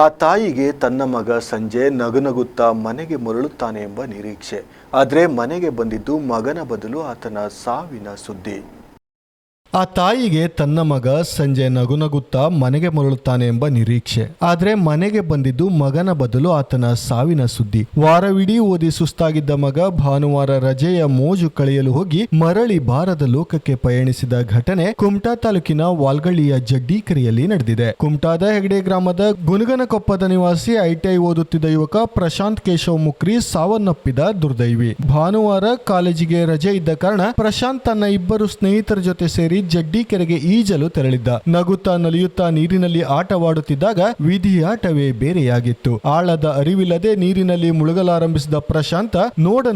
ಆ ತಾಯಿಗೆ ತನ್ನ ಮಗ ಸಂಜೆ ನಗುನಗುತ್ತಾ ಮನೆಗೆ ಮರಳುತ್ತಾನೆ ಎಂಬ ನಿರೀಕ್ಷೆ. ಆದರೆ ಮನೆಗೆ ಬಂದಿದ್ದು ಮಗನ ಬದಲು ಆತನ ಸಾವಿನ ಸುದ್ದಿ. ಆ ತಾಯಿಗೆ ತನ್ನ ಮಗ ಸಂಜೆ ನಗುನಗುತ್ತಾ ಮನೆಗೆ ಮರಳುತ್ತಾನೆ ಎಂಬ ನಿರೀಕ್ಷೆ. ಆದ್ರೆ ಮನೆಗೆ ಬಂದಿದ್ದು ಮಗನ ಬದಲು ಆತನ ಸಾವಿನ ಸುದ್ದಿ. ವಾರವಿಡೀ ಓದಿ ಸುಸ್ತಾಗಿದ್ದ ಮಗ ಭಾನುವಾರ ರಜೆಯ ಮೋಜು ಕಳೆಯಲು ಹೋಗಿ ಮರಳಿ ಬಾರದ ಲೋಕಕ್ಕೆ ಪಯಣಿಸಿದ ಘಟನೆ ಕುಮಟಾ ತಾಲೂಕಿನ ವಾಲ್ಗಳ್ಳಿಯ ಜಡ್ಡಿಕೆರೆಯಲ್ಲಿ ನಡೆದಿದೆ. ಕುಮಟಾದ ಹೆಗಡೆ ಗ್ರಾಮದ ಗುನಗನಕೊಪ್ಪದ ನಿವಾಸಿ ಐಟಿಐ ಓದುತ್ತಿದ್ದ ಯುವಕ ಪ್ರಶಾಂತ್ ಕೇಶವ್ ಮುಕ್ರಿ ಸಾವನ್ನಪ್ಪಿದ ದುರ್ದೈವಿ. ಭಾನುವಾರ ಕಾಲೇಜಿಗೆ ರಜೆ ಇದ್ದ ಕಾರಣ ಪ್ರಶಾಂತ್ ತನ್ನ ಇಬ್ಬರು ಸ್ನೇಹಿತರ ಜೊತೆ ಸೇರಿ ಜಡ್ಡಿಕೆರೆಗೆ ಈಜಲು ತೆರಳಿದ್ದ. ನಗುತ್ತಾ ನಲಿಯುತ್ತಾ ನೀರಿನಲ್ಲಿ ಆಟವಾಡುತ್ತಿದ್ದಾಗ ವಿಧಿಯಾಟವೇ ಬೇರೆಯಾಗಿತ್ತು. ಆಳದ ಅರಿವಿಲ್ಲದೆ ನೀರಿನಲ್ಲಿ ಮುಳುಗಲಾರಂಭಿಸಿದ ಪ್ರಶಾಂತ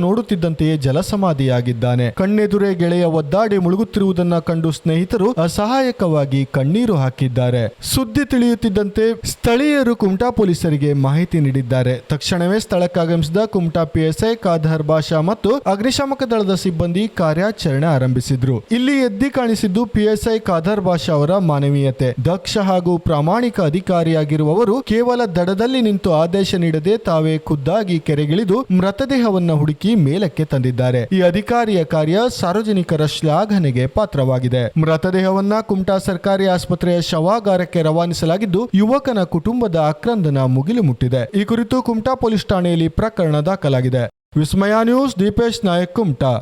ನೋಡುತ್ತಿದ್ದಂತೆಯೇ ಜಲಸಮಾಧಿಯಾಗಿದ್ದಾನೆ. ಕಣ್ಣೆದುರೇ ಗೆಳೆಯ ಒದ್ದಾಡಿ ಮುಳುಗುತ್ತಿರುವುದನ್ನ ಕಂಡು ಸ್ನೇಹಿತರು ಅಸಹಾಯಕವಾಗಿ ಕಣ್ಣೀರು ಹಾಕಿದ್ದಾರೆ. ಸುದ್ದಿ ತಿಳಿಯುತ್ತಿದ್ದಂತೆ ಸ್ಥಳೀಯರು ಕುಮಟಾ ಪೊಲೀಸರಿಗೆ ಮಾಹಿತಿ ನೀಡಿದ್ದಾರೆ. ತಕ್ಷಣವೇ ಸ್ಥಳಕ್ಕಾಗಮಿಸಿದ ಕುಮಟಾ ಪಿಎಸ್ಐ ಖಾದರ್ ಬಾಷಾ ಮತ್ತು ಅಗ್ನಿಶಾಮಕ ದಳದ ಸಿಬ್ಬಂದಿ ಕಾರ್ಯಾಚರಣೆ ಆರಂಭಿಸಿದ್ರು. ಇಲ್ಲಿ ಎದ್ದಿ ಕಾಣಿಸಿದ್ದು ಪಿಎಸ್ಐ ಖಾದರ್ ಬಾಷಾ ಅವರ ಮಾನವೀಯತೆ. ದಕ್ಷ ಹಾಗೂ ಪ್ರಾಮಾಣಿಕ ಅಧಿಕಾರಿಯಾಗಿರುವವರು ಕೇವಲ ದಡದಲ್ಲಿ ನಿಂತು ಆದೇಶ ನೀಡದೆ ತಾವೇ ಖುದ್ದಾಗಿ ಕೆರೆಗಿಳಿದು ಮೃತದೇಹವನ್ನ ಹುಡುಕಿ ಮೇಲಕ್ಕೆ ತಂದಿದ್ದಾರೆ. ಈ ಅಧಿಕಾರಿಯ ಕಾರ್ಯ ಸಾರ್ವಜನಿಕರ ಶ್ಲಾಘನೆಗೆ ಪಾತ್ರವಾಗಿದೆ. ಮೃತದೇಹವನ್ನ ಕುಮಟಾ ಸರ್ಕಾರಿ ಆಸ್ಪತ್ರೆಯ ಶವಾಗಾರಕ್ಕೆ ರವಾನಿಸಲಾಗಿದ್ದು ಯುವಕನ ಕುಟುಂಬದ ಆಕ್ರಂದನ ಮುಗಿಲು ಮುಟ್ಟಿದೆ. ಈ ಕುರಿತು ಕುಮಟಾ ಪೊಲೀಸ್ ಠಾಣೆಯಲ್ಲಿ ಪ್ರಕರಣ ದಾಖಲಾಗಿದೆ. ವಿಸ್ಮಯ ನ್ಯೂಸ್, ದೀಪೇಶ್ ನಾಯಕ್, ಕುಮಟಾ.